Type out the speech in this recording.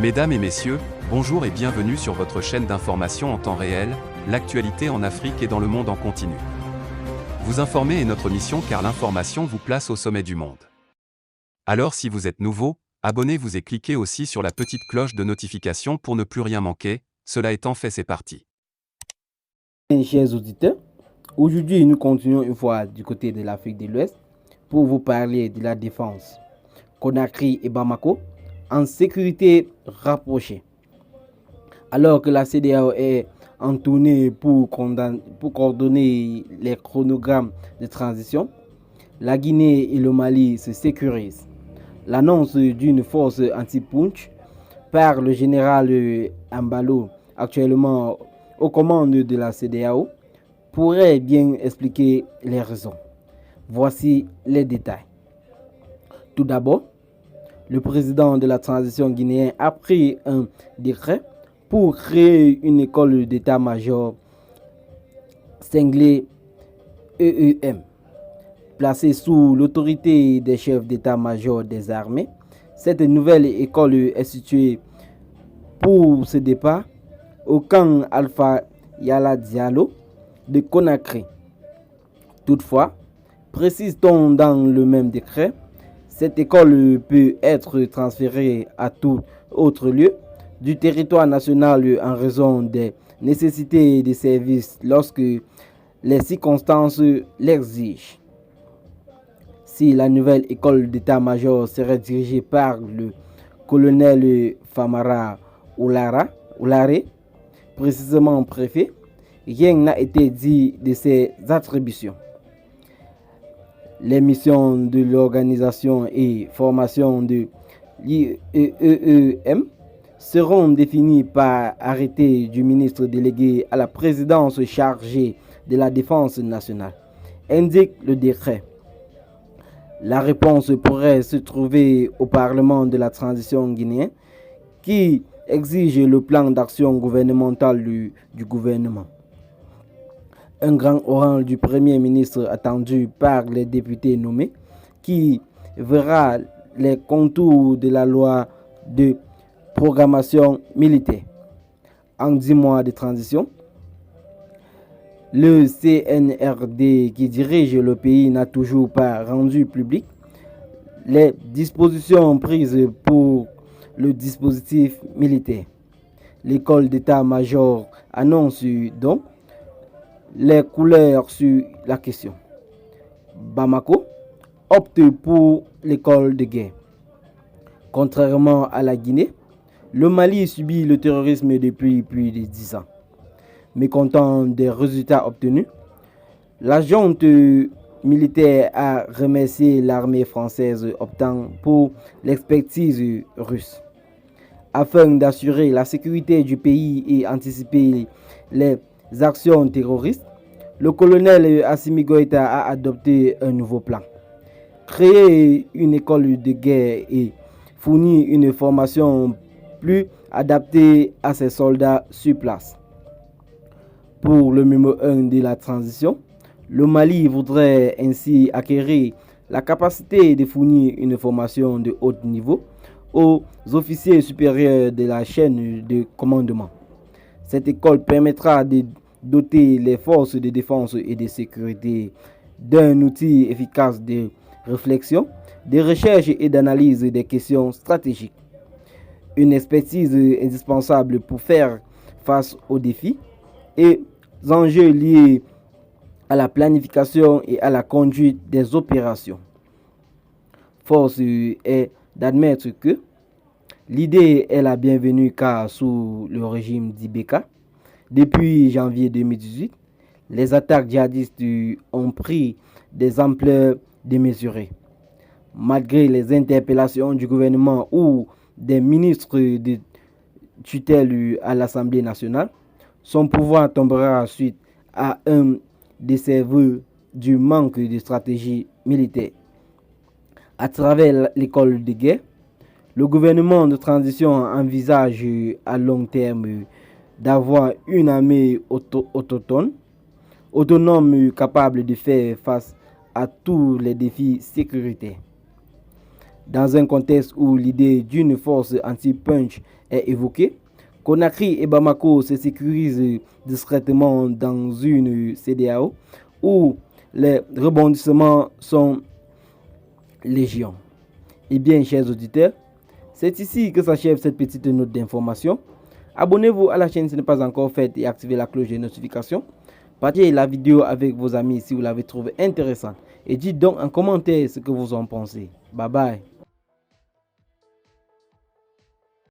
Mesdames et messieurs, bonjour et bienvenue sur votre chaîne d'information en temps réel, l'actualité en Afrique et dans le monde en continu. Vous informer est notre mission car l'information vous place au sommet du monde. Alors si vous êtes nouveau, abonnez-vous et cliquez aussi sur la petite cloche de notification pour ne plus rien manquer, cela étant fait c'est parti. Chers auditeurs, aujourd'hui nous continuons une fois du côté de l'Afrique de l'Ouest pour vous parler de la défense. Conakry et Bamako en sécurité rapprochée. Alors que la CEDEAO est en tournée pour coordonner les chronogrammes de transition, la Guinée et le Mali se sécurisent. L'annonce d'une force anti-punch par le général Ambalo, actuellement aux commandes de la CEDEAO, pourrait bien expliquer les raisons. Voici les détails. Tout d'abord, le président de la transition guinéenne a pris un décret pour créer une école d'état-major cinglée EEM, placée sous l'autorité des chefs d'état-major des armées. Cette nouvelle école est située pour ce départ au camp Alpha Yala Diallo de Conakry. Toutefois, précise-t-on dans le même décret, cette école peut être transférée à tout autre lieu du territoire national en raison des nécessités de service lorsque les circonstances l'exigent. Si la nouvelle école d'état-major serait dirigée par le colonel Famara Oulare, précisément préfet, rien n'a été dit de ses attributions. Les missions de l'organisation et formation de l'IEEM seront définies par arrêté du ministre délégué à la présidence chargée de la défense nationale, indique le décret. La réponse pourrait se trouver au Parlement de la transition guinéenne qui exige le plan d'action gouvernemental du gouvernement. Un grand oral du Premier ministre attendu par les députés nommés qui verra les contours de la loi de programmation militaire. En 10 mois de transition, le CNRD qui dirige le pays n'a toujours pas rendu public les dispositions prises pour le dispositif militaire. L'école d'état-major annonce donc les couleurs sur la question. Bamako opte pour l'école de guerre. Contrairement à la Guinée, le Mali subit le terrorisme depuis plus de 10 ans. Mécontent des résultats obtenus, la junte militaire a remercié l'armée française optant pour l'expertise russe. Afin d'assurer la sécurité du pays et anticiper les actions terroristes, le colonel Assimi Goïta a adopté un nouveau plan. Créer une école de guerre et fournir une formation plus adaptée à ses soldats sur place. Pour le numéro 1 de la transition, le Mali voudrait ainsi acquérir la capacité de fournir une formation de haut niveau aux officiers supérieurs de la chaîne de commandement. Cette école permettra de doter les forces de défense et de sécurité d'un outil efficace de réflexion, de recherche et d'analyse des questions stratégiques. Une expertise indispensable pour faire face aux défis et enjeux liés à la planification et à la conduite des opérations. Force est d'admettre que l'idée est la bienvenue car sous le régime d'Ibeka, depuis janvier 2018, les attaques djihadistes ont pris des ampleurs démesurées. Malgré les interpellations du gouvernement ou des ministres de tutelle à l'Assemblée nationale, son pouvoir tombera suite à un de ses vœux du manque de stratégie militaire. À travers l'école de guerre, le gouvernement de transition envisage à long terme d'avoir une armée autonome capable de faire face à tous les défis sécuritaires. Dans un contexte où l'idée d'une force anti-punch est évoquée, Conakry et Bamako se sécurisent discrètement dans une CEDEAO où les rebondissements sont légion. Eh bien, chers auditeurs, c'est ici que s'achève cette petite note d'information. Abonnez-vous à la chaîne si ce n'est pas encore fait et activez la cloche de notification. Partagez la vidéo avec vos amis si vous l'avez trouvée intéressante. Et dites donc en commentaire ce que vous en pensez. Bye bye.